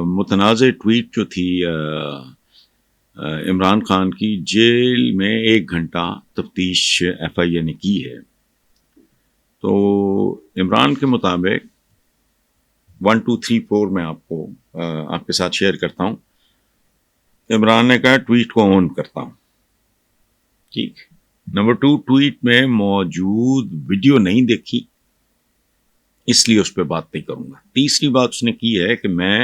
متنازع ٹویٹ جو تھی عمران خان کی، جیل میں 1 گھنٹہ تفتیش FIA نے کی ہے. تو عمران کے مطابق 1 2 3 4 میں آپ کے ساتھ شیئر کرتا ہوں. عمران نے کہا ٹویٹ کو آن کرتا ہوں. ٹھیک. نمبر 2، ٹویٹ میں موجود ویڈیو نہیں دیکھی، اس لیے اس پہ بات نہیں کروں گا. تیسری بات اس نے کی ہے کہ میں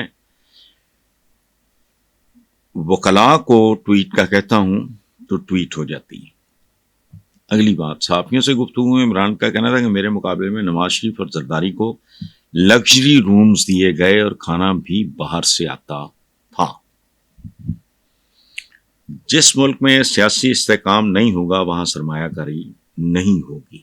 وکلاء کو ٹویٹ کا کہتا ہوں تو ٹویٹ ہو جاتی ہے. اگلی بات، صحافیوں سے گفتگو میں عمران کا کہنا تھا کہ میرے مقابلے میں نواز شریف اور زرداری کو لگژری رومز دیے گئے اور کھانا بھی باہر سے آتا تھا. جس ملک میں سیاسی استحکام نہیں ہوگا وہاں سرمایہ کاری نہیں ہوگی.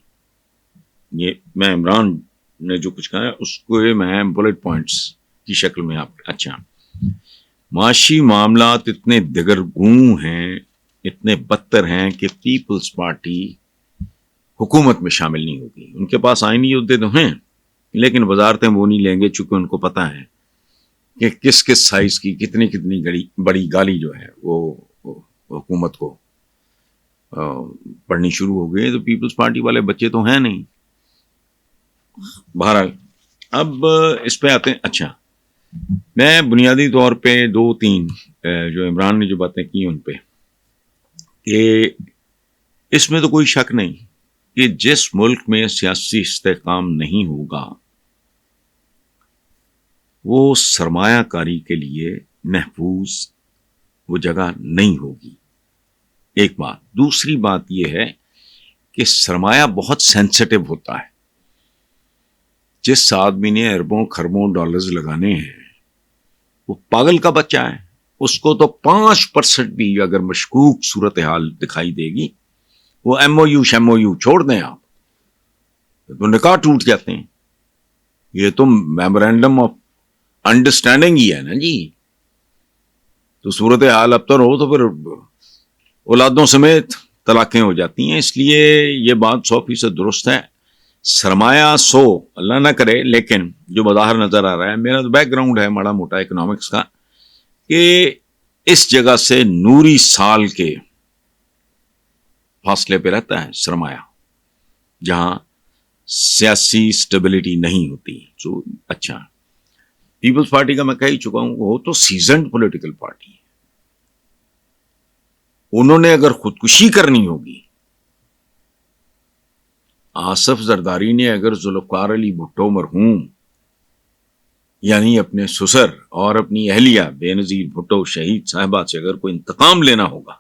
یہ میں عمران نے جو کچھ کہا ہے اس کو میں بلٹ پوائنٹس کی شکل میں اچھا، معاشی معاملات اتنے دگرگوں ہیں، اتنے بدتر ہیں کہ پیپلز پارٹی حکومت میں شامل نہیں ہوگی. ان کے پاس آئینی عہدے تو ہیں لیکن وزارتیں وہ نہیں لیں گے، چونکہ ان کو پتہ ہے کہ کس کس سائز کی کتنی بڑی گالی جو ہے وہ حکومت کو پڑھنی شروع ہو گئی. تو پیپلز پارٹی والے بچے تو ہیں نہیں. بہرحال اب اس پہ آتے ہیں. اچھا، میں بنیادی طور پہ 2-3 جو عمران نے جو باتیں کی ان پہ، کہ اس میں تو کوئی شک نہیں کہ جس ملک میں سیاسی استحکام نہیں ہوگا وہ سرمایہ کاری کے لیے محفوظ وہ جگہ نہیں ہوگی. ایک بات. دوسری بات یہ ہے کہ سرمایہ بہت سینسٹیو ہوتا ہے. جس آدمی نے اربوں خربوں ڈالرز لگانے ہیں وہ پاگل کا بچہ ہے. اس کو تو 5% بھی اگر مشکوک صورتحال دکھائی دے گی، وہ MOU چھوڑ دیں آپ تو نکاح ٹوٹ جاتے ہیں. یہ تو میمورینڈم آف انڈرسٹینڈنگ ہی ہے نا جی. تو صورتحال اب تو ہو تو پھر اولادوں سمیت طلاقیں ہو جاتی ہیں. اس لیے یہ بات 100% درست ہے. سرمایہ اللہ نہ کرے، لیکن جو بظاہر نظر آ رہا ہے، میرا تو بیک گراؤنڈ ہے ماڑا موٹا اکنامکس کا، کہ اس جگہ سے نوری سال کے فاصلے پہ رہتا ہے سرمایہ جہاں سیاسی سٹیبلٹی نہیں ہوتی. اچھا، پیپلز پارٹی کا میں کہہ ہی چکا ہوں، وہ تو سیزنڈ پولیٹیکل پارٹی ہے. انہوں نے اگر خودکشی کرنی ہوگی، آصف زرداری نے اگر ذوالفقار علی بھٹو مرحوم یعنی اپنے سسر اور اپنی اہلیہ بے نظیر بھٹو شہید صاحبہ سے اگر کوئی انتقام لینا ہوگا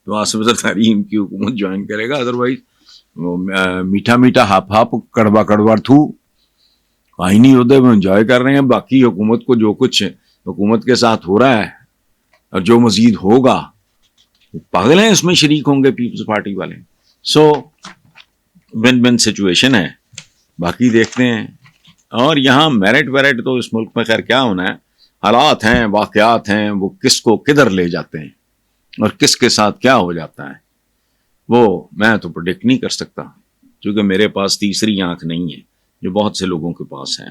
تو آصف زرداری ان کی حکومت جوائن کرے گا. ادروائز میٹھا میٹھا ہاپ کڑوا کڑوا تھو آئینی عہدے میں انجوائے کر رہے ہیں. باقی حکومت کو جو کچھ حکومت کے ساتھ ہو رہا ہے اور جو مزید ہوگا، پاگل ہیں اس میں شریک ہوں گے پیپلز پارٹی والے. ون سچویشن ہے. باقی دیکھتے ہیں. اور یہاں میرٹ تو اس ملک میں خیر کیا ہونا ہے، حالات ہیں، واقعات ہیں، وہ کس کو کدھر لے جاتے ہیں اور کس کے ساتھ کیا ہو جاتا ہے وہ میں تو پریڈکٹ نہیں کر سکتا، کیونکہ میرے پاس تیسری آنکھ نہیں ہے جو بہت سے لوگوں کے پاس ہے.